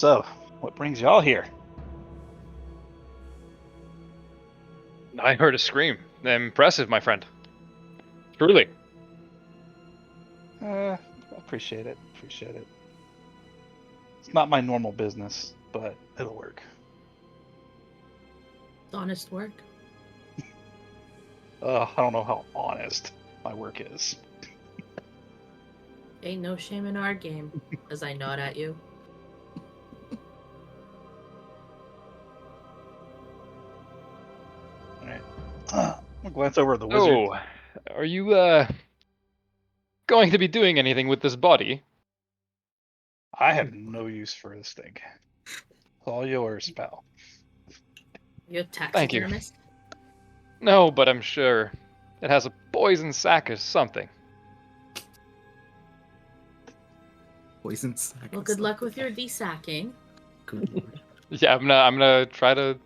So, what brings y'all here? I heard a scream. Impressive, my friend. Truly. Appreciate it. Appreciate it. It's not my normal business, but it'll work. Honest work. I don't know how honest my work is. Ain't no shame in our game, as I nod at you. All right. I'll glance over at the wizard. Oh, are you going to be doing anything with this body? I have no use for this thing. It's all yours, pal. You a Thank you. taxidermist? No, but I'm sure it has a poison sac or something. Poison sack. Well, good luck with your desacking. Good lord. Yeah, I'm gonna try to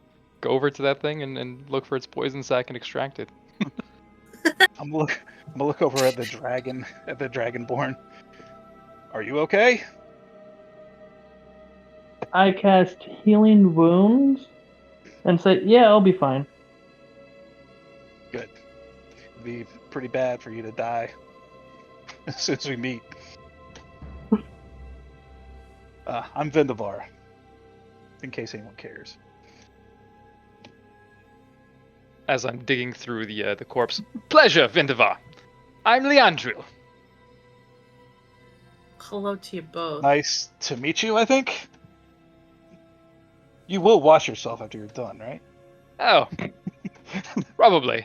go over to that thing and look for its poison sac and extract it. I'm gonna look over at the dragonborn. Are you okay? I cast Healing Wounds and say, yeah, I'll be fine. Good. It'd be pretty bad for you to die as soon as we meet. I'm Vendavar, in case anyone cares. As I'm digging through the corpse. Pleasure, Vindivar. I'm Leandril. Hello to you both. Nice to meet you, I think. You will wash yourself after you're done, right? Oh, probably.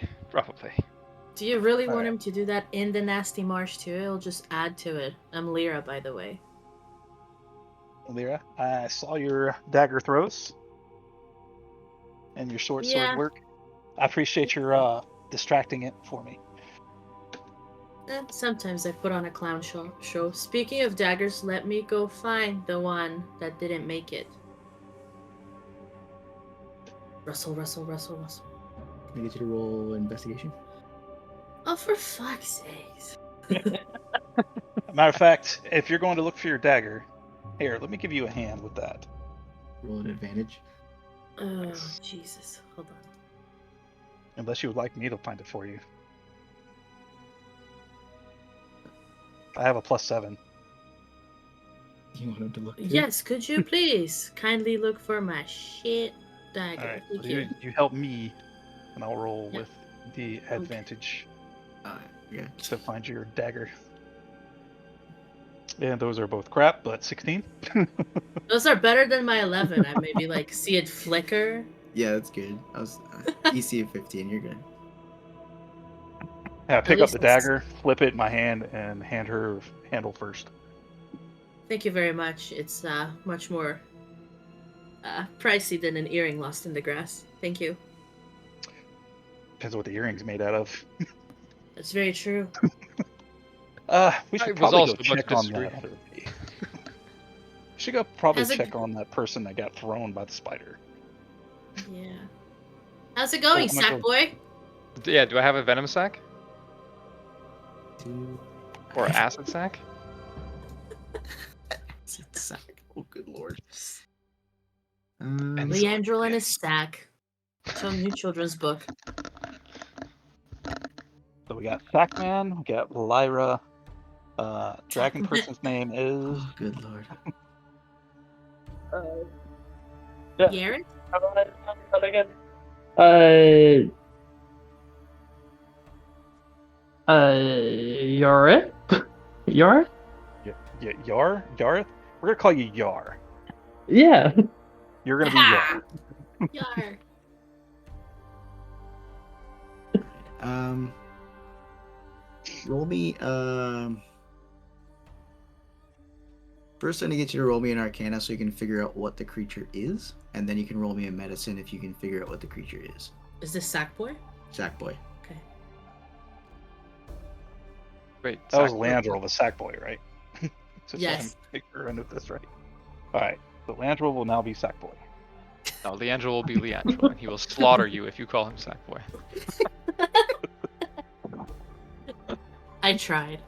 Do you really want Alright. him to do that in the nasty marsh too? It'll just add to it. I'm Lyra, by the way. Lyra, I saw your dagger throws and your short sword Yeah. work. I appreciate your distracting it for me. Sometimes I put on a clown show. Speaking of daggers, let me go find the one that didn't make it. Rustle. Can I get you to roll investigation? Oh, for fuck's sakes. Matter of fact, if you're going to look for your dagger, here, let me give you a hand with that. Roll an advantage. Oh, Jesus. Hold on. Unless you would like me to find it for you. I have a +7. You want him to look? through? Yes, could you please kindly look for my shit dagger? Alright, Thank so you. you help me, and I'll roll Yeah. with the advantage Yeah. to find your dagger. And those are both crap, but 16. Those are better than my 11. I maybe like see it flicker. Yeah, that's good. I was EC of 15. You're good. Yeah, pick up least the it's- dagger, flip it in my hand, and hand her handle first. Thank you very much. It's much more pricey than an earring lost in the grass. Thank you. Depends what the earring's made out of. That's very true. We I should was probably also go about to check on disagree. that. We should go probably How's it check go- on that person that got thrown by the spider. Yeah. How's it going, I'm gonna sack go- boy? Yeah, do I have a venom sac? 2. Or acid sac? Acid sack. Oh, good lord. And Leandril and his stack. Some new children's book. So we got Sackman, we got Lyra. Dragon Sackman. person's name is. Oh, good lord. Yeah. Garrett? How do I remember that again? Yaret? Yaret? Yar? Yareth? We're gonna call you Yar. Yeah. You're gonna be Yar. Yar. Roll me. First, I'm gonna get you to roll me an Arcana so you can figure out what the creature is, and then you can roll me a Medicine if you can figure out what the creature is. Is this sack boy? Sackboy. Okay. Wait, That was sac- Landrel, the Sackboy, right? Just Yes. so I can make sure I know this right. Alright, so Landrel will now be Sackboy. No, Leandro will be Leandro, and he will slaughter you if you call him Sackboy. I tried.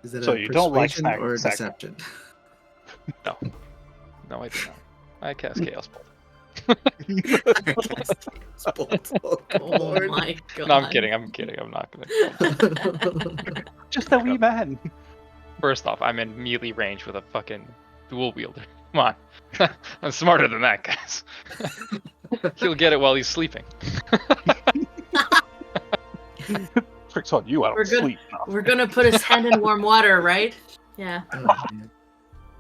Is it So a you don't like persuasion or a sack- deception? No, I do not. I cast Chaos Bolt. Oh, good Oh lord. my god. No, I'm kidding. I'm not gonna. Just a wee man. First off, I'm in melee range with a fucking dual wielder. Come on, I'm smarter than that, guys. He'll get it while he's sleeping. Tricks on you. I don't We're good. sleep. No. We're gonna put his hand in warm water, right? Yeah. Oh, man.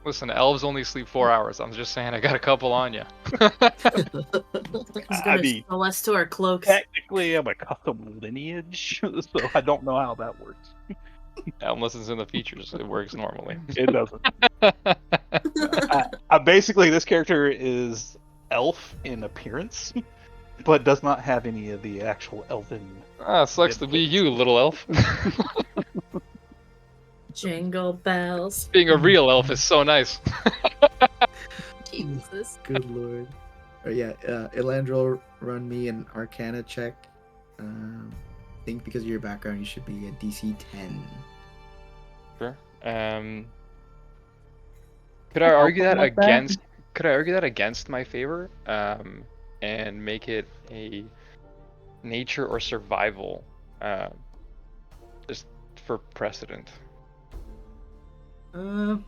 Listen, elves only sleep 4 hours. I'm just saying, I got a couple on you. He's I gonna mean, sew us to our cloaks. technically, I'm a custom lineage, so I don't know how that works. Unless it's in the features, it works normally. It doesn't. Basically, this character is elf in appearance, but does not have any of the actual elven. Sucks to be you, little elf. Jingle bells. Being a real elf is so nice. Jesus. Good lord. Oh yeah, Elandril, run me an Arcana check. I think because of your background, you should be a DC 10. Sure. Could I argue that like that? against? Could I argue that against my favor? And make it a nature or survival, just for precedent. Because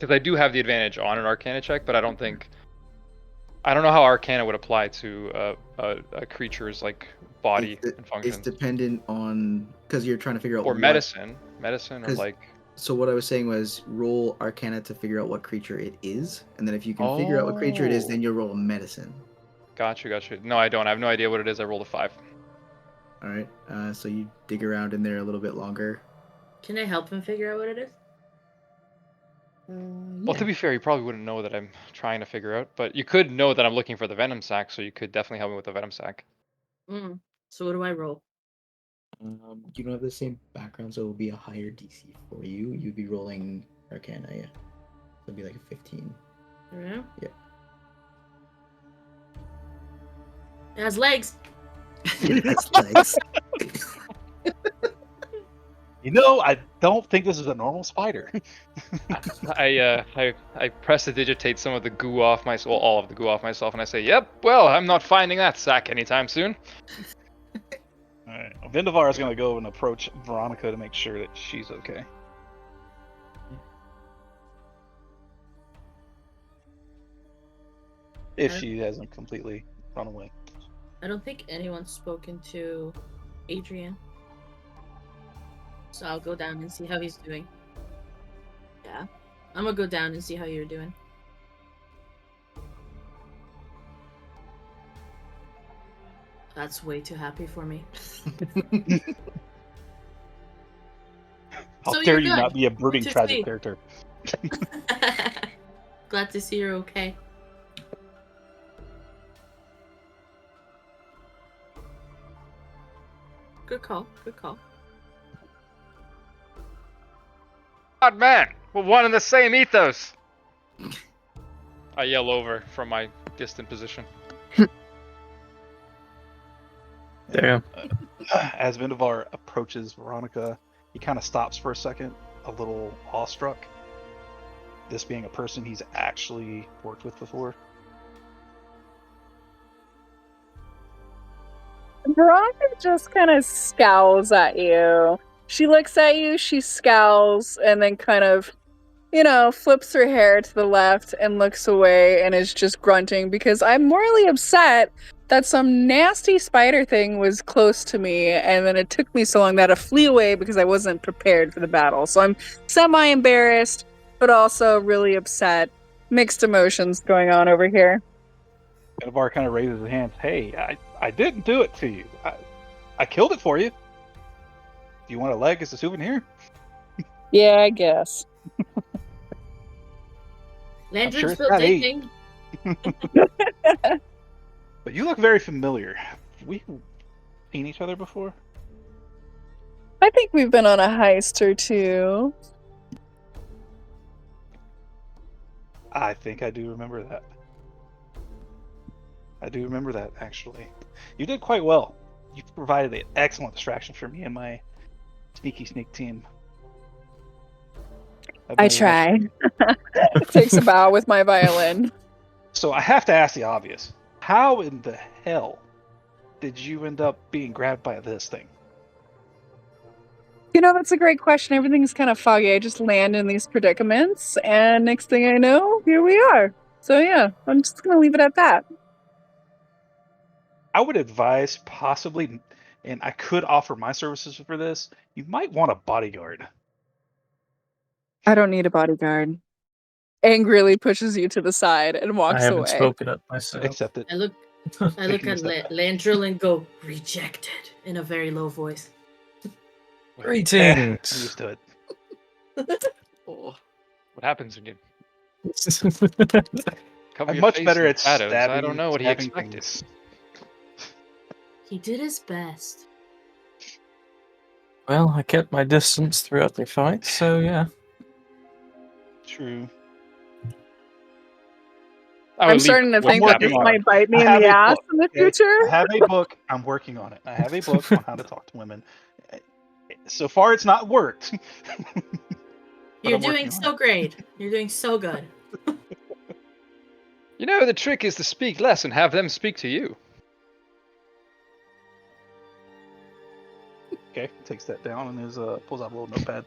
I do have the advantage on an Arcana check, but I don't know how Arcana would apply to a creature's like body and It's functions. dependent on because you're trying to figure out Or what- medicine, or 'cause- like. So what I was saying was roll Arcana to figure out what creature it is, and then if you can figure out what creature it is, then you'll roll medicine. Gotcha. No, I don't. I have no idea what it is. I rolled a 5. All right. So you dig around in there a little bit longer. Can I help him figure out what it is? Well, to be fair, you probably wouldn't know that I'm trying to figure out, but you could know that I'm looking for the venom sac, so you could definitely help me with the venom sac. So what do I roll? You don't have the same background, so it will be a higher DC for you. You'd be rolling Arcana, yeah. So it'd be like a 15. Yeah. Yeah. It has legs. That's nice. You know, I don't think this is a normal spider. I prestidigitate some of the goo off myself, well, all of the goo off myself, and I say, "Yep, well, I'm not finding that sack anytime soon." All right. Well, Vendavar is going to go and approach Veronica to make sure that she's okay. If she hasn't completely run away. I don't think anyone's spoken to Adrian. So I'll go down and see how he's doing. Yeah. I'm gonna go down and see how you're doing. That's way too happy for me. How So dare you're you good. not be a brooding Good to tragic see. character? Glad to see you're okay. Good call. Good call. God, man, we're one and the same ethos. I yell over from my distant position. Damn. As Vendavar approaches Veronica, he kind of stops for a second, a little awestruck. This being a person he's actually worked with before. Veronica just kind of scowls at you. She looks at you, she scowls, and then kind of, flips her hair to the left and looks away and is just grunting because I'm morally upset that some nasty spider thing was close to me, and then it took me so long to flee away because I wasn't prepared for the battle. So I'm semi-embarrassed, but also really upset. Mixed emotions going on over here. Vendavar kind of raises his hands. Hey, I didn't do it to you. I killed it for you. Do you want a leg as a souvenir? Yeah, I guess. Landry's sure it's still not eight. dating. But you look very familiar. Have we seen each other before? I think we've been on a heist or two. I think I do remember that. I do remember that, actually. You did quite well. You provided an excellent distraction for me and my sneaky sneak team. I try. Takes a bow with my violin. So I have to ask the obvious. How in the hell did you end up being grabbed by this thing? You know, that's a great question. Everything's kind of foggy. I just land in these predicaments, and next thing I know, here we are. So yeah, I'm just gonna leave it at that. I would advise possibly, and I could offer my services for this, you might want a bodyguard. I don't need a bodyguard. Angrily pushes you to the side and I walks haven't away. spoken up myself. Accept it. I look Taking a at step back. Landrill and go, rejected, in a very low voice. I'm Greetings. used to it. What happens when you cover I'm your much face better in at shadows? stabbing. I don't know what he stabbing expected. things. He did his best. Well, I kept my distance throughout the fight, so yeah. True. I would I'm leave starting to before think that stabbing this working on might bite me I in have the a ass book, in the okay? future. I have a book. I'm working on it. I have a book on how to talk to women. So far, it's not worked. But You're I'm working doing on so it. great. You're doing so good. You know, the trick is to speak less and have them speak to you. Okay, takes that down and pulls out a little notepad.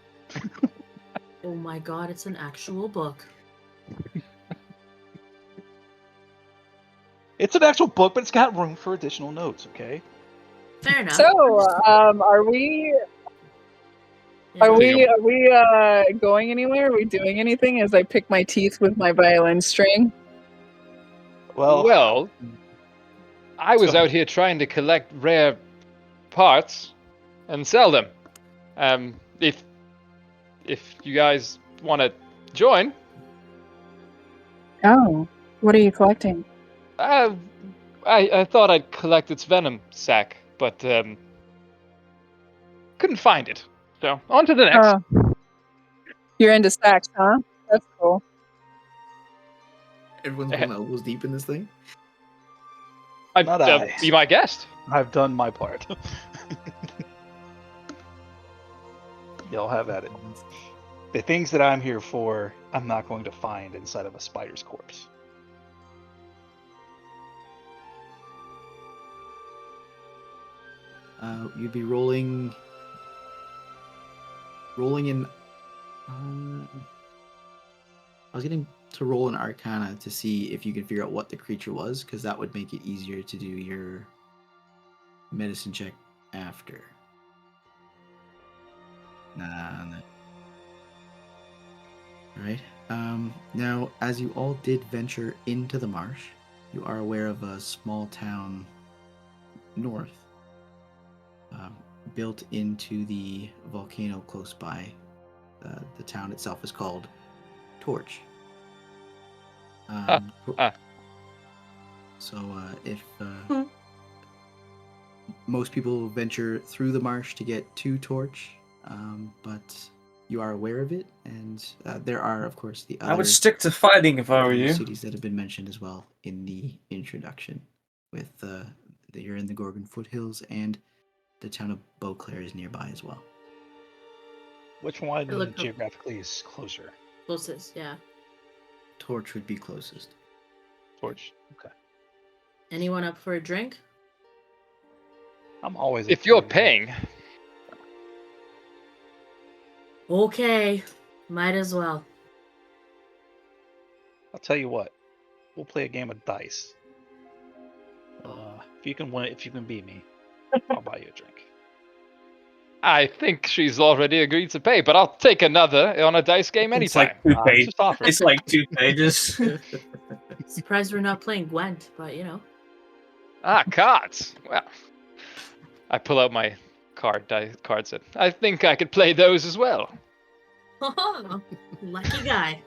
Oh my god, it's an actual book. It's an actual book, but it's got room for additional notes. Okay. Fair enough. So, are we Yeah. going anywhere? Are we doing anything? As I pick my teeth with my violin string. Well, I was So- out here trying to collect rare parts and sell them. If you guys want to join, Oh, what are you collecting? I thought I'd collect its venom sac, but couldn't find it. So on to the next. Oh, you're into sex, huh? That's cool. Everyone's going elbows deep in this thing. not I. Be my guest. I've done my part. Y'all have at it. The things that I'm here for, I'm not going to find inside of a spider's corpse. You'd be rolling in. I was getting to roll an Arcana to see if you can figure out what the creature was, because that would make it easier to do your medicine check after. Nah. Alright. Now, as you all did venture into the marsh, you are aware of a small town north, built into the volcano close by. The town itself is called Torch. So if most people venture through the marsh to get to Torch, but you are aware of it, and there are, of course, the other I would stick to fighting if I were you. cities that have been mentioned as well in the introduction. With that you're in the Gorgon foothills, and the town of Beauclair is nearby as well. Which one I look up- geographically is closer? Closest, yeah. Torch would be closest. Torch. Okay. Anyone up for a drink? I'm always. If you're paying, Okay, might as well. I'll tell you what. We'll play a game of dice. If you can win, if you can beat me, I'll buy you a drink. I think she's already agreed to pay, but I'll take another on a dice game It's anytime. like 2 pages. Just offer. It's like 2 pages. Surprised we're not playing Gwent, but you know. Cards. Well, I pull out my card set. I think I could play those as well. Lucky guy.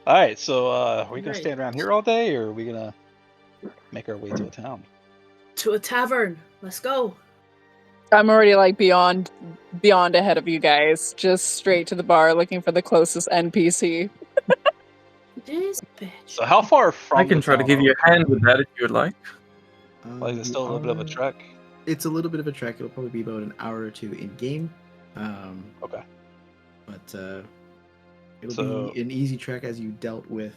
All right, so are we gonna Right. stand around here all day, or are we gonna make our way to a town? To a tavern. Let's go. I'm already like beyond ahead of you guys. Just straight to the bar, looking for the closest NPC. This bitch. So how far from? I can the try to town give are you we? a hand with that if you would like. Like, is it still a little bit of a trek? It's a little bit of a trek. It'll probably be about an hour or two in game. Okay. But it'll So- be an easy trek as you dealt with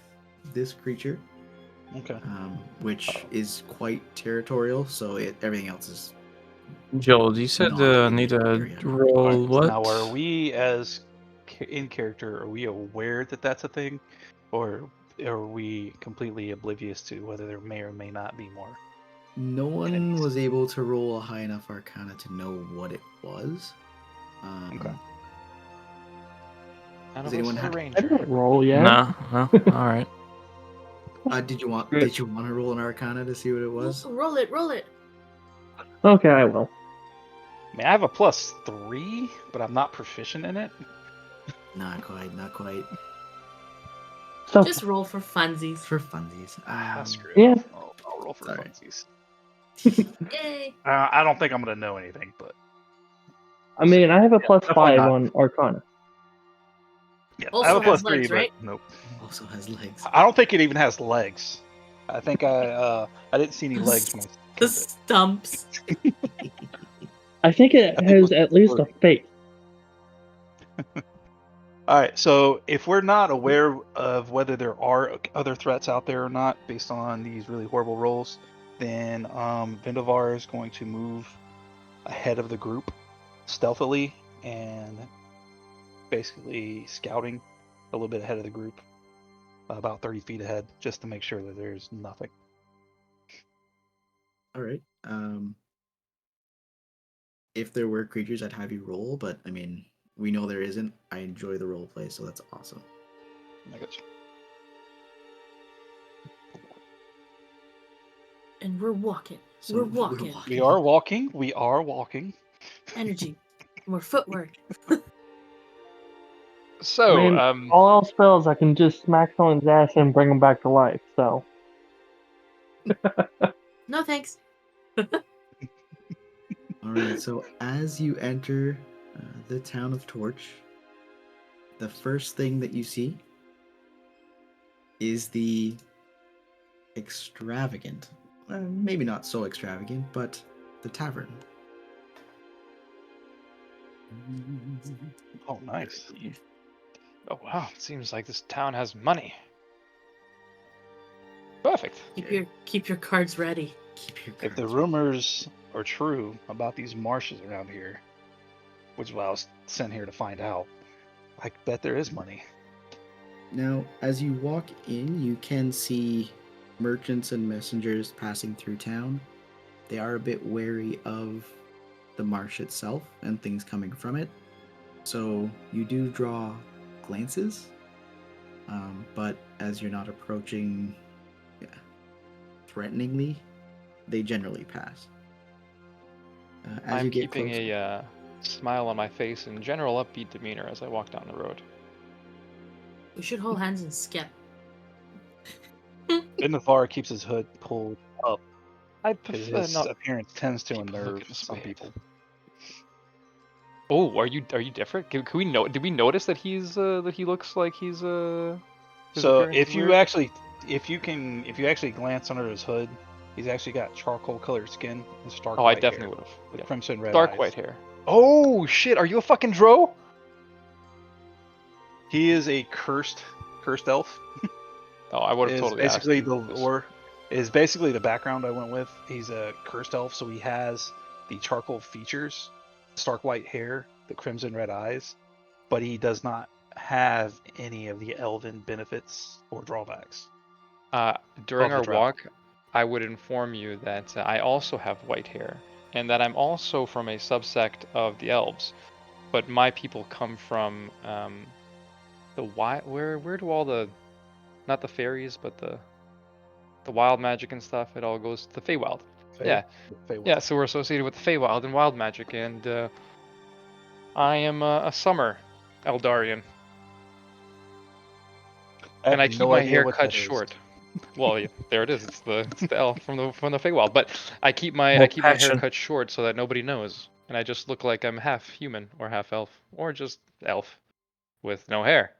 this creature, Okay. which is quite territorial. So everything else is Joel, you said Not in need the a area. roll what? Now, are we as in character? Are we aware that that's a thing, or are we completely oblivious to whether there may or may not be more? No one Enemies. was able to roll a high enough Arcana to know what it was. Okay. None Does of us anyone is a have- I ranger. didn't roll yet. No, no. All right. Did you want Good. to roll an Arcana to see what it was? Roll it, roll it. Okay, I will. I mean, I have a +3, but I'm not proficient in it. Not quite, not quite. So Just roll for funsies. For funsies. Screw it. yeah. I'll roll for Alright. funsies. Yay! I don't think I'm gonna know anything, but I mean, I have a definitely +5 not. on Arcana. yeah, I Also have a has +3, legs, but right? nope. Also has legs. I don't think it even has legs. I think I didn't see any legs when I The killed it. stumps. I think it I think has with at least a the- face. All right, so if we're not aware of whether there are other threats out there or not, based on these really horrible rolls, then Vendavar is going to move ahead of the group stealthily and basically scouting a little bit ahead of the group, about 30 feet ahead, just to make sure that there's nothing. Alright. If there were creatures, I'd have you roll, but I mean, we know there isn't. I enjoy the role play, so that's awesome. I got you. And we're walking. So We're walking. We are walking. We are walking. Energy. More footwork. So, I mean, all else fails, I can just smack someone's ass and bring them back to life. So No thanks. Alright, so as you enter the town of Torch, the first thing that you see is the extravagant, maybe not so extravagant, but the tavern. Oh, nice. oh wow, it seems like this town has money. Perfect. Keep your cards ready. Keep your If the cards rumors are true about these marshes around here, which is what I was sent here to find out, I bet there is money. Now, as you walk in, you can see merchants and messengers passing through town. They are a bit wary of the marsh itself and things coming from it. So you do draw glances, but as you're not approaching threateningly, they generally pass. As I'm you get keeping closer, a smile on my face and general upbeat demeanor as I walk down the road. We should hold hands and skip. Vendavar keeps his hood pulled up I because prefer his not. appearance tends to people looking unnerve this some way. people. Oh, are you different? Can we know? Did we notice that that he looks like he's his So appearance if is you weird? actually glance under his hood, he's actually got charcoal colored skin and stark Oh, I white definitely hair would have. with Yeah. crimson red Dark eyes. white hair. Oh shit! Are you a fucking dro? He is a cursed elf. Oh, I would have Is totally basically asked the you this. lore is basically the background I went with. He's a cursed elf, so he has the charcoal features, stark white hair, the crimson red eyes, but he does not have any of the elven benefits or drawbacks. During of the our drow. walk, I would inform you that I also have white hair, and that I'm also from a subsect of the elves, but my people come from the wild. Where do all the, not the fairies, but the wild magic and stuff? It all goes to the Feywild. Yeah. Feywild. Yeah, so we're associated with the Feywild and wild magic, and I am a summer Eldarian, I and I have keep no my idea hair what cut that is. short. Well, yeah, there it is. It's the elf from the Feywild. But I keep my More hair passion. cut short so that nobody knows, and I just look like I'm half human or half elf or just elf with no hair.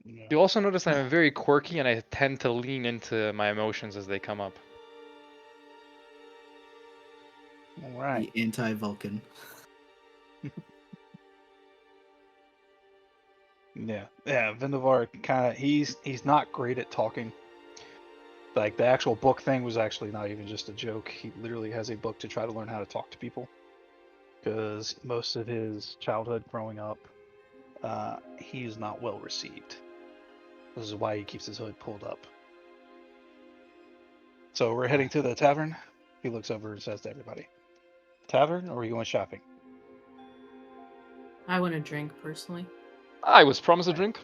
Yeah. You also notice that I'm very quirky, and I tend to lean into my emotions as they come up. All right. the anti-Vulcan. Yeah. Vendavar kind of he's not great at talking. Like the actual book thing was actually not even just a joke. He literally has a book to try to learn how to talk to people. Because most of his childhood growing up, he's not well received. This is why he keeps his hood pulled up. So we're heading to the tavern. He looks over and says to everybody, "Tavern, or are we going shopping?" I want a drink personally. I was promised a drink.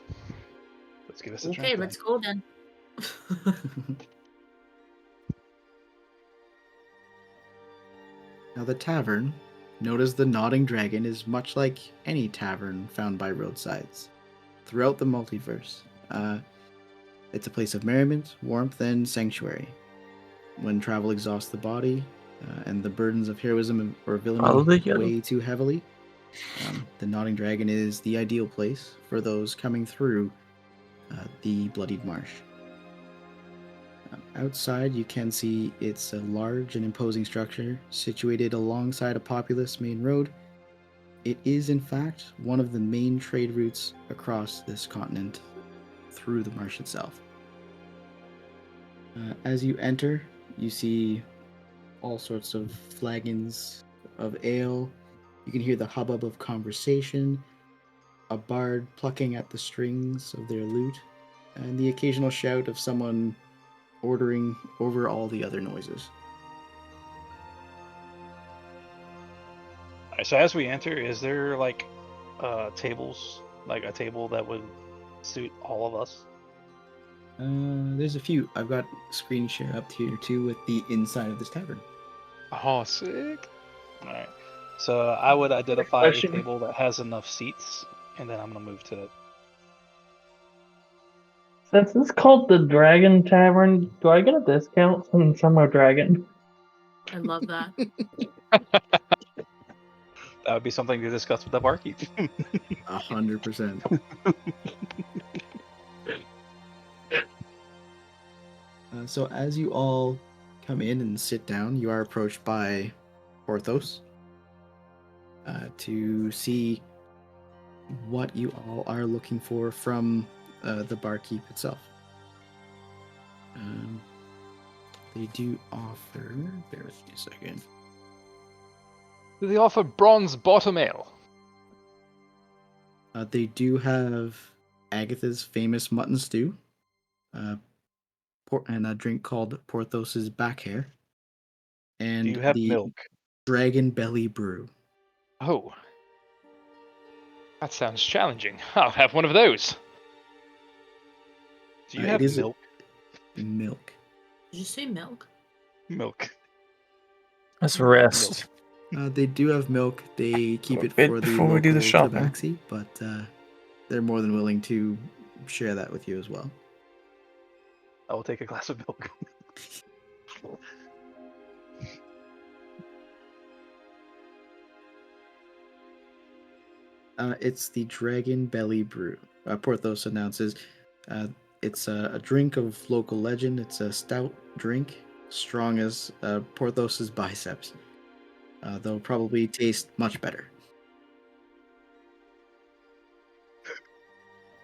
Let's give us a Okay, drink. let's go then. Now the tavern, known as the Nodding Dragon, is much like any tavern found by roadsides throughout the multiverse. It's a place of merriment, warmth, and sanctuary. When travel exhausts the body, and the burdens of heroism or Follow the villainy yellow. weigh too heavily, the Nodding Dragon is the ideal place for those coming through the Bloodied Marsh. Outside, you can see it's a large and imposing structure situated alongside a populous main road. It is, in fact, one of the main trade routes across this continent through the marsh itself. As you enter, you see all sorts of flagons of ale. You can hear the hubbub of conversation, a bard plucking at the strings of their lute, and the occasional shout of someone ordering over all the other noises. Alright, so as we enter, is there like tables, like a table that would suit all of us? There's a few. I've got screen share up here too with the inside of this tavern. Oh, sick. Alright. So I would identify a Question. table that has enough seats, and then I'm gonna move to it. Since it's called the Dragon Tavern, do I get a discount since I'm a dragon? I love that. That would be something to discuss with the barkeep. 100%. So as you all come in and sit down, you are approached by Porthos to see what you all are looking for from the barkeep itself. They do offer. Bear with me a second. Do they offer bronze bottom ale? They do have Agatha's famous mutton stew, and a drink called Porthos's back hair, and Do you have the milk? Dragon Belly Brew. Oh. That sounds challenging. I'll have one of those. Do you It have is milk? Milk. Did you say milk? Milk. Let's rest. They do have milk. They keep A it bit for the before we do the local shopping. tabaxi, but they're more than willing to share that with you as well. I will take a glass of milk. It's the Dragon Belly Brew. Porthos announces it's a drink of local legend. It's a stout drink, strong as Porthos's biceps, though probably taste much better.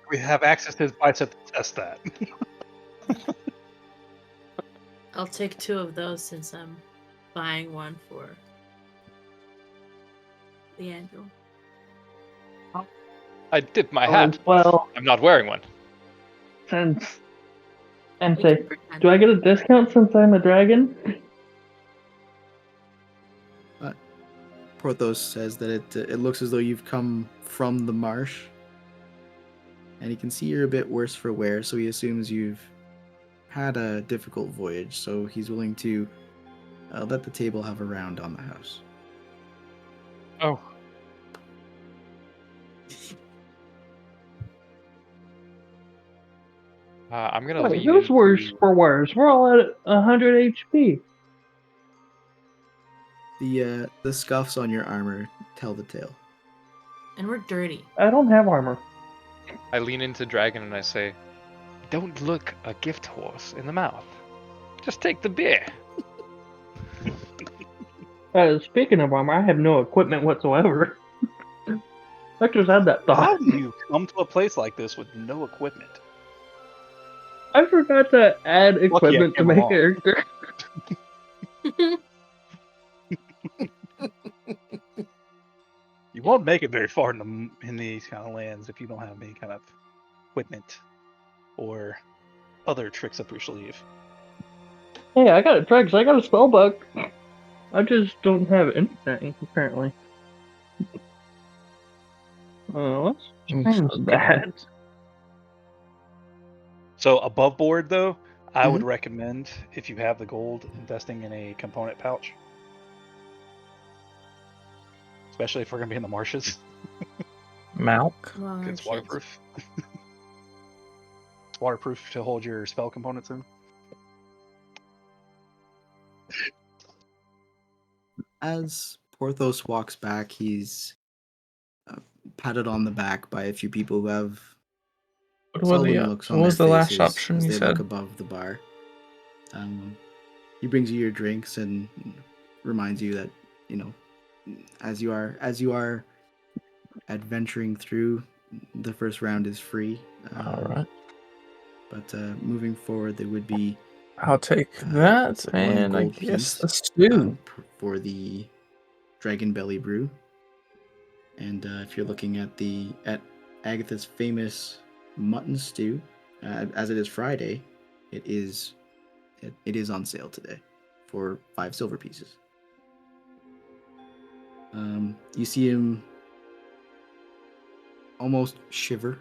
We have access to his bicep to test that. I'll take 2 of those since I'm buying one for the angel. I dip my Oh, hat. well, I'm not wearing one. since. And We say, can pretend. do I get a discount since I'm a dragon? Porthos says that it looks as though you've come from the marsh, and he can see you're a bit worse for wear, so he assumes you've had a difficult voyage. So he's willing to let the table have a round on the house. Oh. I'm gonna Wait, lean who's worse into... for worse? We're all at 100 HP. The scuffs on your armor tell the tale. And we're dirty. I don't have armor. I lean into Dragon and I say, "Don't look a gift horse in the mouth. Just take the beer." Speaking of armor, I have no equipment whatsoever. I just had that How thought. do you come to a place like this with no equipment? I forgot to add Lucky I equipment to came my along. character. You won't make it very far in these kind of lands if you don't have any kind of equipment or other tricks up your sleeve. Hey, I got a trick. I got a spell book. I just don't have anything apparently. Let's change that. So above board, though, I would Mhm. recommend, if you have the gold, investing in a component pouch. Especially if we're going to be in the marshes. Malk. It's waterproof. It's waterproof to hold your spell components in. As Porthos walks back, he's patted on the back by a few people who have solemn looks on What their was the last faces option as you they look said? above the bar. He brings you your drinks and reminds you that, you know, as you are adventuring through, the first round is free. All right. But moving forward, there would be I'll take that, one and I gold guess piece the stew. for the Dragon Belly Brew. And if you're looking at Agatha's famous mutton stew, as it is Friday, it is on sale today for 5 silver pieces. You see him almost shiver.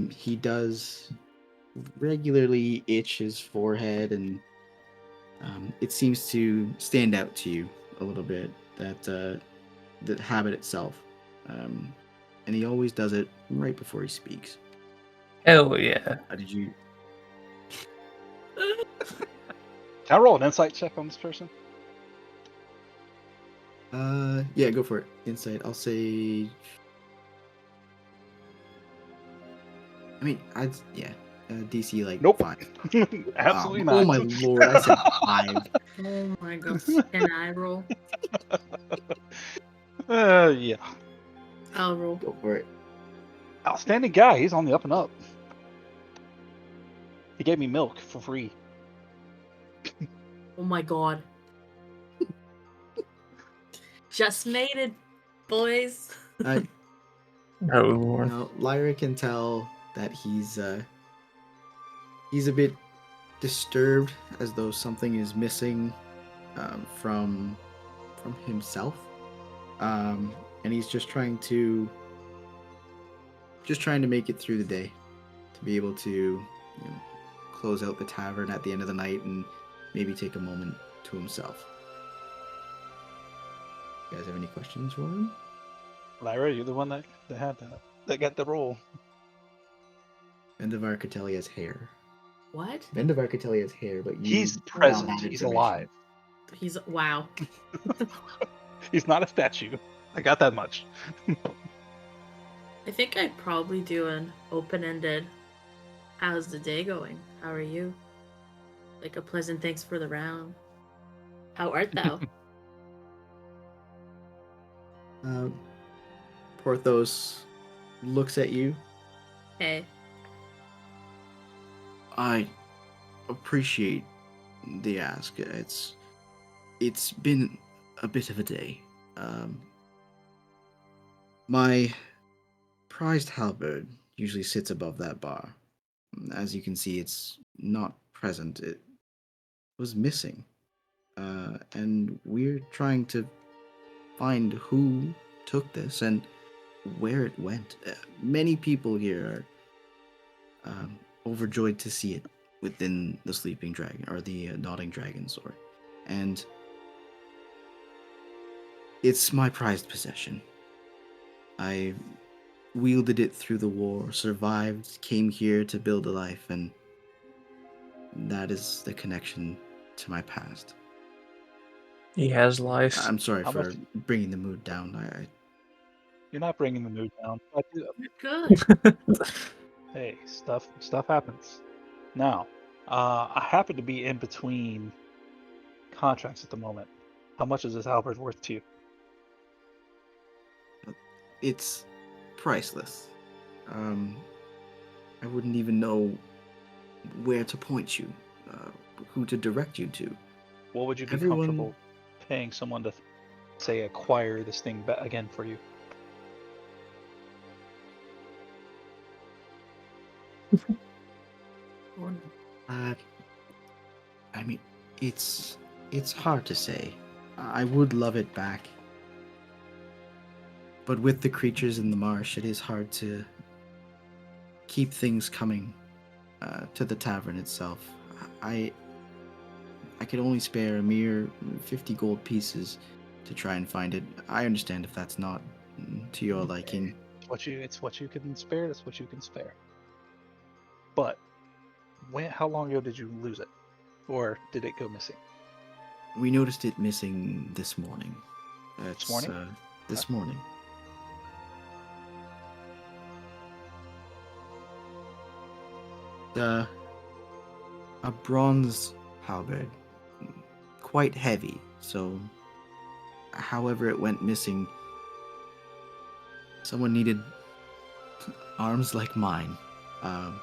He does regularly itch his forehead, and it seems to stand out to you a little bit, that habit itself. And he always does it right before he speaks. Hell yeah. Did you? Can I roll an insight check on this person? Yeah, go for it. Insight. I'll say. I mean, DC like Nope. 5. Absolutely Oh not. my lord, I said 5. Oh my gosh. Can I roll? Yeah. I'll roll. Go for it. Outstanding guy. He's on the up and up. He gave me milk for free. Oh my god. Just made it, boys. Oh lord. Now, Lyra can tell that he's a bit disturbed, as though something is missing from himself, and he's just trying to make it through the day, to be able to close out the tavern at the end of the night and maybe take a moment to himself. You guys have any questions for him? Lyra, you're the one that got the roll. Vendavar could tell he has hair. What? Vendavar could tell he has hair, but He's found present. that He's information. alive. He's wow. He's not a statue. I got that much. I think I'd probably do an open-ended. How's the day going? How are you? Like a pleasant thanks for the round. How art thou? Porthos looks at you. Hey. I appreciate the ask. It's been a bit of a day. My prized halberd usually sits above that bar. As you can see, it's not present. It was missing. And we're trying to find who took this and where it went. Many people here are overjoyed to see it within the sleeping dragon, or the nodding dragon, sorry. And it's my prized possession. I wielded it through the war, survived, came here to build a life, and that is the connection to my past. He has lice. I'm sorry How for much- bringing the mood down. You're not bringing the mood down. Good. Hey, stuff happens. Now, I happen to be in between contracts at the moment. How much is this halberd worth to you? it's priceless. I wouldn't even know where to point you, who to direct you to. What would you be Everyone, comfortable paying someone to, say, acquire this thing again for you? Oh, no. I mean, it's hard to say. I would love it back, but with the creatures in the marsh, it is hard to keep things coming to the tavern itself. I I could only spare a mere 50 gold pieces to try and find it. I understand if that's not to your liking. It's what you can spare. That's what you can spare. But how long ago did you lose it, or did it go missing? We noticed it missing this morning. This morning? This morning. A bronze halberd, quite heavy. So, however it went missing, someone needed arms like mine. And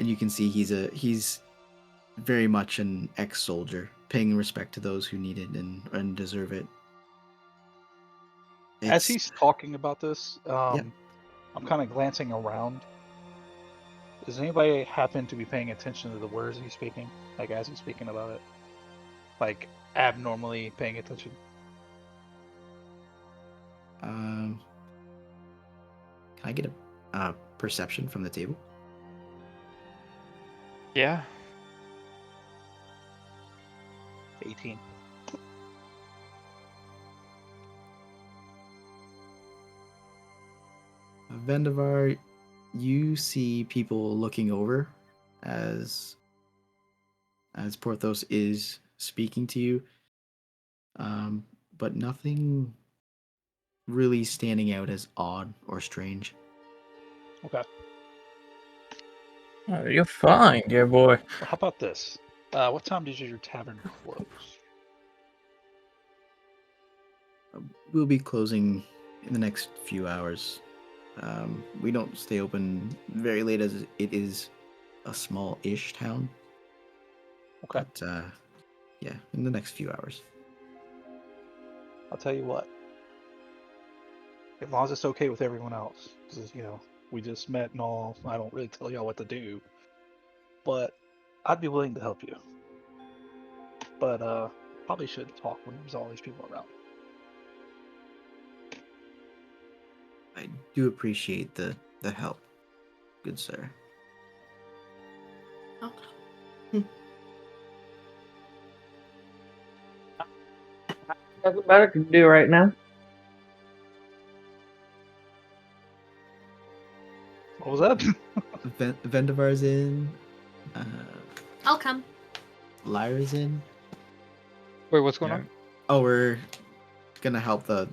you can see he's very much an ex-soldier, paying respect to those who need it and deserve it. As he's talking about this, Yep. I'm kind of glancing around. Does anybody happen to be paying attention to the words he's speaking? Like, as he's speaking about it? Like, abnormally paying attention? Can I get a perception from the table? Yeah. 18. Vendavar, you see people looking over as Porthos is speaking to you, but nothing really standing out as odd or strange. Okay. Oh, you're fine, dear boy. Well, how about this? What time does your tavern close? We'll be closing in the next few hours. We don't stay open very late as it is a small-ish town. Okay. But, yeah, in the next few hours. I'll tell you what. As long as it's okay with everyone else. Because, we just met and all. I don't really tell y'all what to do. But I'd be willing to help you. But, probably shouldn't talk when there's all these people around. I do appreciate the help, good sir. Okay. Nothing better to do right now. What was that? Vendavar's in. I'll come. Lyra's in. Wait, what's going on? Oh, we're gonna help the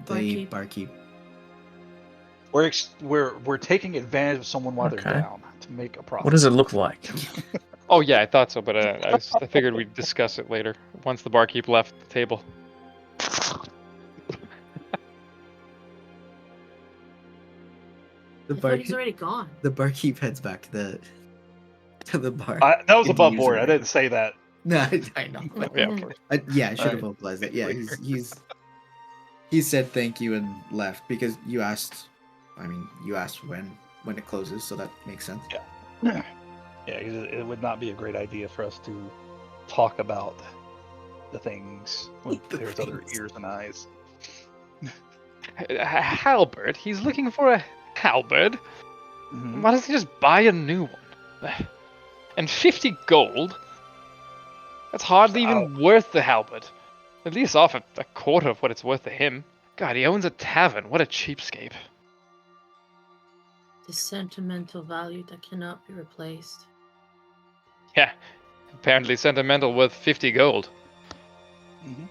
Barkeep. We're taking advantage of someone while they're Okay. down to make a profit. What does it look like? Oh yeah, I thought so, but I figured we'd discuss it later once the barkeep left the table. The I thought he's already gone. The barkeep heads back to the bar. That was Into above user board. I rate. didn't say that. No, I know. Yeah, of course. Yeah, I should have Alright. vocalized that. Yeah, he said thank you and left because you asked. I mean, you asked when it closes, so that makes sense. Yeah, it would not be a great idea for us to talk about the things when The there's other things. ears and eyes. Halberd? He's looking for a halberd? Mhm. Why doesn't he just buy a new one? And 50 gold? That's hardly even worth the halberd. At least off a quarter of what it's worth to him. God, he owns a tavern. What a cheapskate. The sentimental value that cannot be replaced. Yeah, apparently sentimental worth 50 gold. Mhm.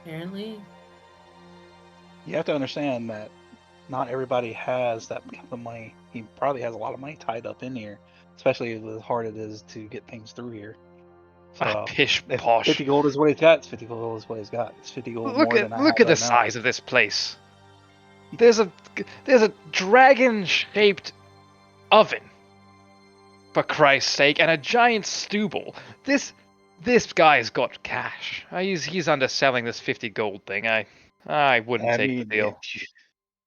Apparently. You have to understand that not everybody has that kind of money. He probably has a lot of money tied up in here, especially as hard it is to get things through here. So Pish if posh. 50 gold is what he's got, it's 50 gold is what he's got. It's 50 gold more than I have Look at the right now. size of this place. There's a dragon-shaped oven, for Christ's sake, and a giant stooble. This guy's got cash. He's underselling this 50 gold thing. I wouldn't I take the mean, deal.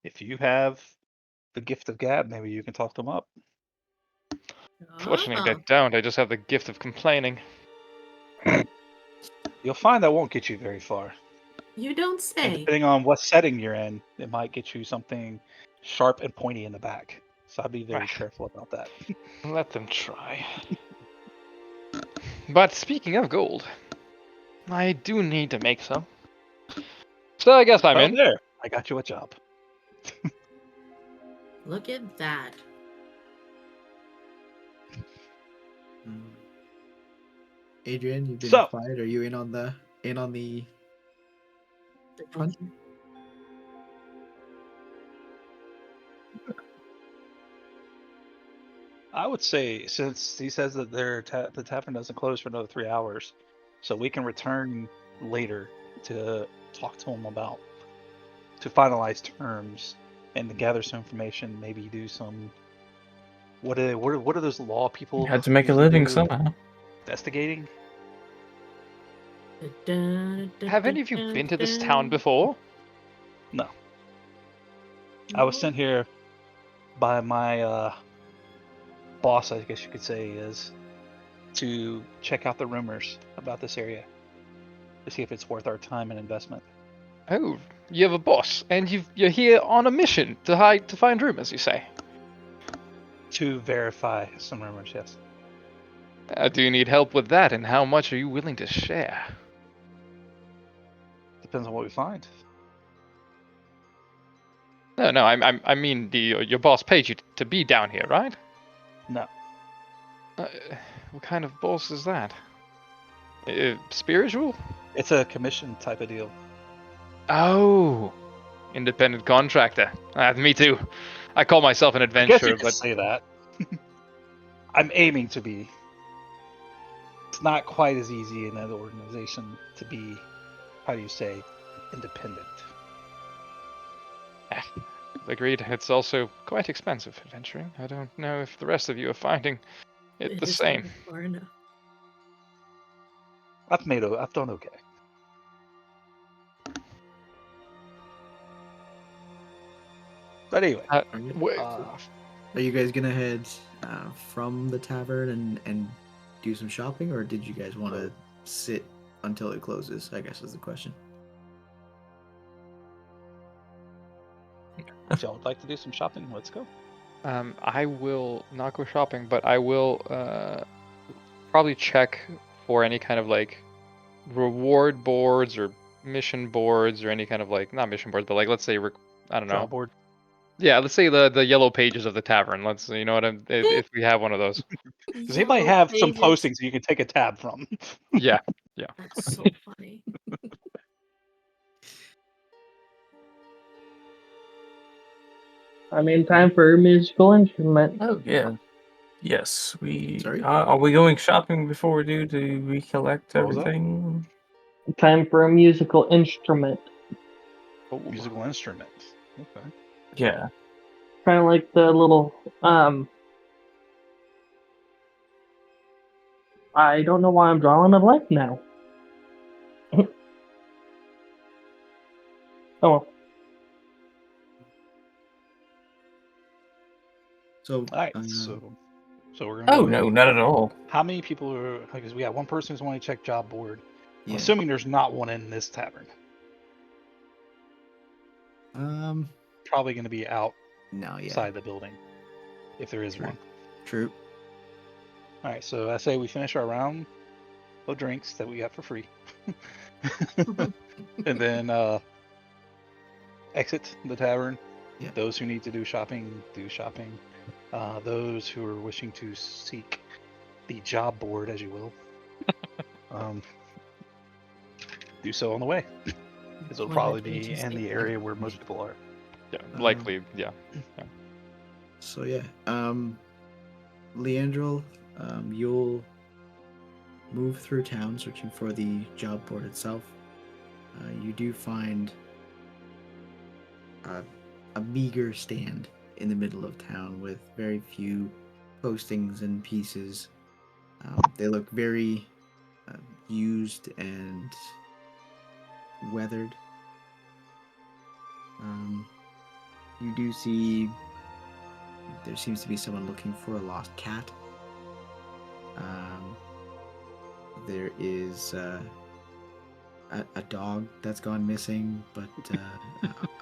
if you have the gift of gab, maybe you can talk them up. Fortunately, I Oh, don't. I just have the gift of complaining. You'll find that won't get you very far. you don't And say. depending on what setting you're in, it might get you something sharp and pointy in the back. So I'd be very careful about that. Let them try. But speaking of gold, I do need to make some. So I guess I'm Oh, in. there. I got you a job. Look at that. Adrian, you've been So- quiet. Are you in on the front? I would say, since he says that the tavern doesn't close for another 3 hours, so we can return later to talk to him about, to finalize terms and to gather some information, maybe do some, what are those law people Had to make a usually living do? somehow. Investigating? Have any of you been to this town before? No. I was sent here by my boss, I guess you could say, is to check out the rumors about this area to see if it's worth our time and investment. Oh, you have a boss, and you're here on a mission to find rumors, you say? To verify some rumors, yes. Do you need help with that, and how much are you willing to share? Depends on what we find. No, I mean your boss paid you to be down here, right? No. What kind of boss is that? Spiritual? It's a commission type of deal. Oh, independent contractor. Me too. I call myself an I guess you adventurer, could but say that. I'm aiming to be. It's not quite as easy in that organization to be, how do you say, independent. agreed. It's also quite expensive adventuring. I don't know if the rest of you are finding it the is same. never far enough. I've done okay. But anyway, Are you guys gonna head from the tavern and do some shopping, or did you guys want to sit until it closes? I guess is the question. if y'all would like to do some shopping, let's go. I will not go shopping, but I will probably check for any kind of like reward boards or mission boards or any kind of like, not mission boards, but like, let's say I don't know. Job board. Yeah, let's say the yellow pages of the tavern. Let's, you know what if we have one of those. Because he might Yellow have some pages. postings you can take a tab from. Yeah. That's so funny. I mean, time for a musical instrument. Oh yeah. Yes, we Sorry? are we going shopping before we do? Do we collect What was that? everything? Time for a musical instrument. Oh, Musical instrument. Okay. Yeah. Kind of like the little I don't know why I'm drawing a blank now. Oh well. So, All right. So we're gonna Oh go no, with not at all. how many people are? Because we got one person who's wanting to check job board. I'm yeah. assuming there's not one in this tavern. Probably going to be outside No, yeah. the building, if there is True. one. True. All right. So I say we finish our round of drinks that we got for free, and then exit the tavern. Yeah. Those who need to do shopping, do shopping. Those who are wishing to seek the job board, as you will, do so on the way. Because it'll probably be in the area where most people are. yeah, likely, yeah. So yeah, Leandril, you'll move through town searching for the job board itself, you do find a meager stand in the middle of town with very few postings and pieces. They look very used and weathered. You do see there seems to be someone looking for a lost cat. There is a dog that's gone missing, but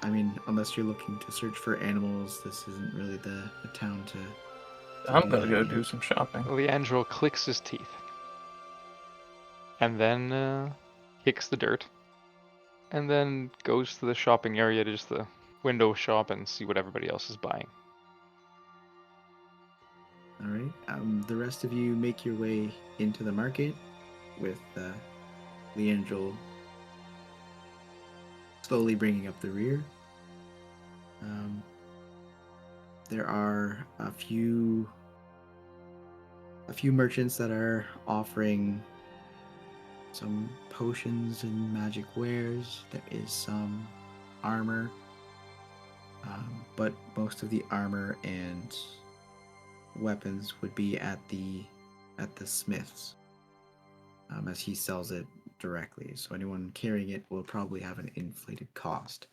I mean, unless you're looking to search for animals, this isn't really the town to I'm do gonna that go in. do some shopping. Leandro clicks his teeth. And then kicks the dirt. And then goes to the shopping area to just the window shop and see what everybody else is buying. All right. The rest of you make your way into the market with Leandro slowly bringing up the rear. There are a few merchants that are offering some potions and magic wares. There is some armor, but most of the armor and weapons would be at the smith's, as he sells it directly. So anyone carrying it will probably have an inflated cost.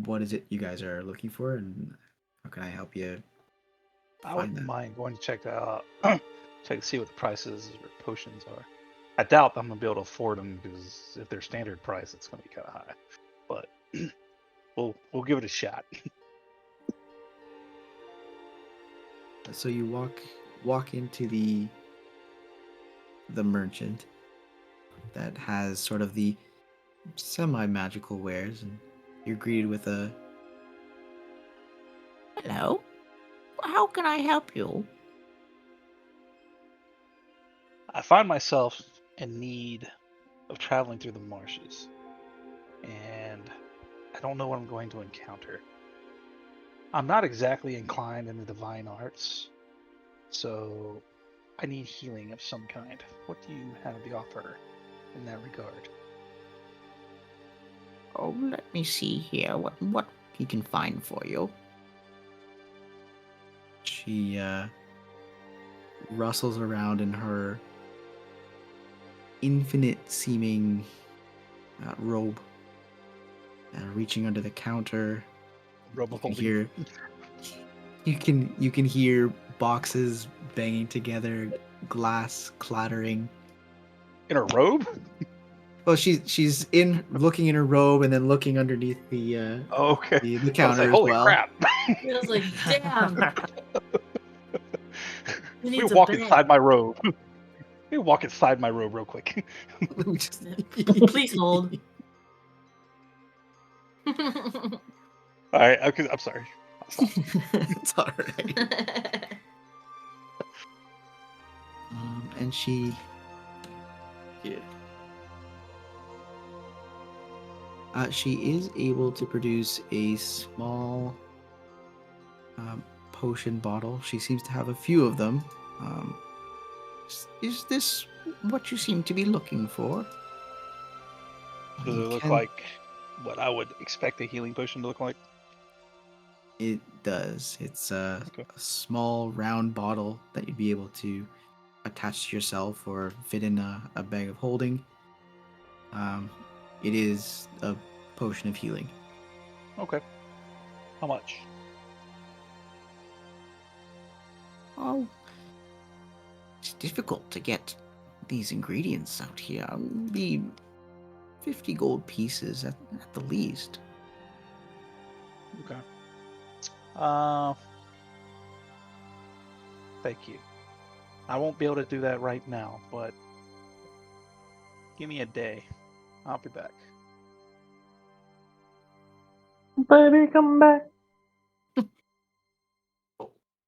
What is it you guys are looking for, and how can I help you I find wouldn't that? mind going to check that out. Check to see what the prices or potions are. I doubt I'm gonna be able to afford them because if they're standard price, it's gonna be kind of high. But we'll give it a shot. So you walk into the merchant that has sort of the semi-magical wares, and you're greeted with a Hello? How can I help you? I find myself in need of traveling through the marshes, and I don't know what I'm going to encounter. I'm not exactly inclined in the divine arts, so I need healing of some kind. What do you have to offer in that regard? Oh, let me see here what he can find for you. She rustles around in her infinite seeming robe, reaching under the counter. Robo You can holding. hear you can hear boxes banging together, glass clattering. In a robe? Well, she's in looking in her robe and then looking underneath the Oh, okay. the I was counter like, as holy well. crap. I was like, damn. Who We needs a walk bed? inside my robe. We walk inside my robe real quick. Let me just- Please hold. All right, I'm sorry. It's all right. And she is able to produce a small potion bottle. She seems to have a few of them. Is this what you seem to be looking for? Does it You look can- like what I would expect a healing potion to look like? It does. It's Okay. a small round bottle that you'd be able to attach to yourself or fit in a bag of holding. It is a potion of healing. Okay. How much? Oh, it's difficult to get these ingredients out here. Be 50 gold pieces at the least. Okay. Thank you. I won't be able to do that right now, but give me a day. I'll be back. Baby, come back.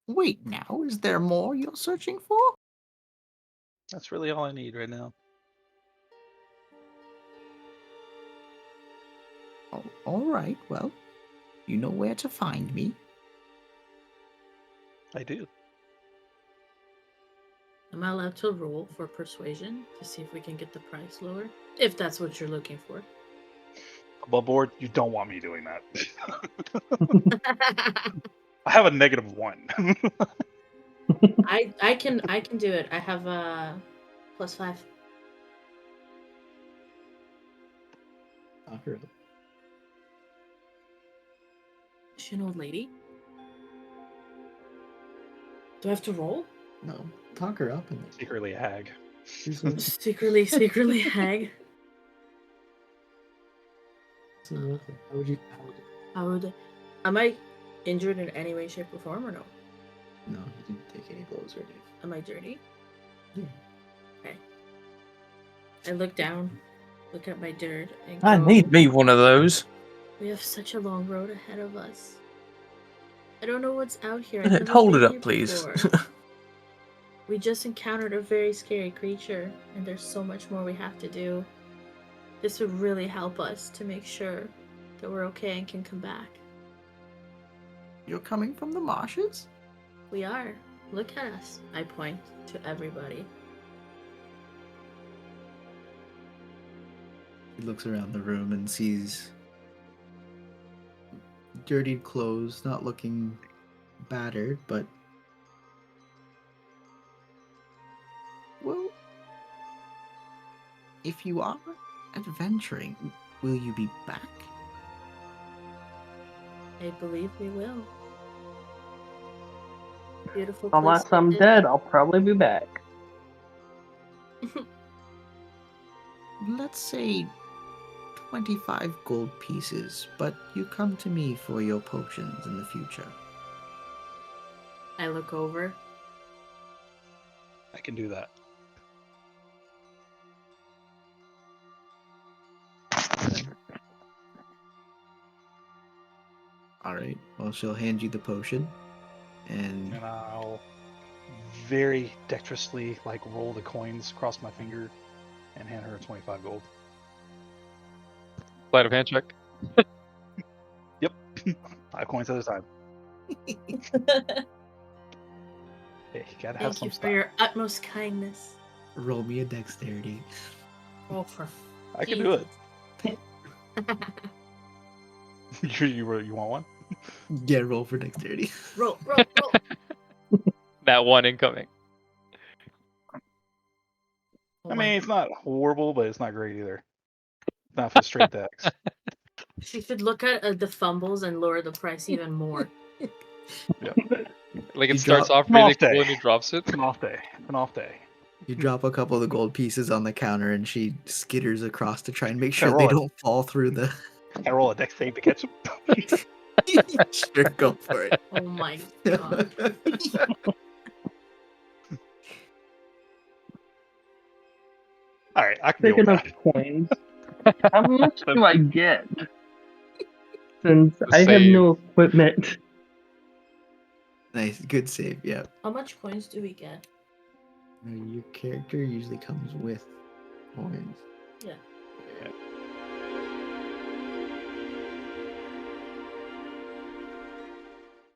Wait now, is there more you're searching for? That's really all I need right now. Oh, all right, well, you know where to find me. I do. Am I allowed to roll for persuasion to see if we can get the price lower? If that's what you're looking for. Above board, you don't want me doing that. I have a -1. I can do it. I have a +5. Talk her up. Is she an old lady? Do I have to roll? No, talk her up and Secretly a hag. Secretly hag. How would you? How would am I injured in any way, shape, or form, or no? No, you didn't take any blows or anything. Am I dirty? Yeah. Okay. I look down, look at my dirt, and I go, need me one of those. we have such a long road ahead of us. I don't know what's out here. I've never Hold been it up, here please. before. We just encountered a very scary creature, and there's so much more we have to do. This would really help us to make sure that we're okay and can come back. You're coming from the marshes? We are. Look at us. I point to everybody. He looks around the room and sees dirtied clothes, not looking battered, but Well, if you are adventuring, will you be back? I believe we will. Beautiful place. Unless like I'm this. dead, I'll probably be back. Let's say 25 gold pieces, but you come to me for your potions in the future. I look over. I can do that. alright. Well, she'll hand you the potion. And And I'll very dexterously roll the coins across my finger and hand her 25 gold. Sleight of hand check. Yep. 5 coins at a time. Hey, you gotta have Thank some you for style. your utmost kindness. roll me a dexterity. Oh, for I can do it. You want one? Yeah, roll for dexterity. roll. That one incoming. Oh I my mean, it's not horrible, but it's not great either. Not for straight dex. She should look at the fumbles and lower the price even more. Like You it starts drop- off An off predictable day. and he drops it. It's an off day. An off day. You drop a couple of the gold pieces on the counter and she skitters across to try and make sure roll they it. don't fall through the... Can I roll a dex save to catch him? Sure, go for it. Oh my god. Alright, I can deal with Speaking of that. coins, how much do I get? Since The I have save. no equipment. Nice, good save, yeah. How much coins do we get? Your character usually comes with coins. Yeah.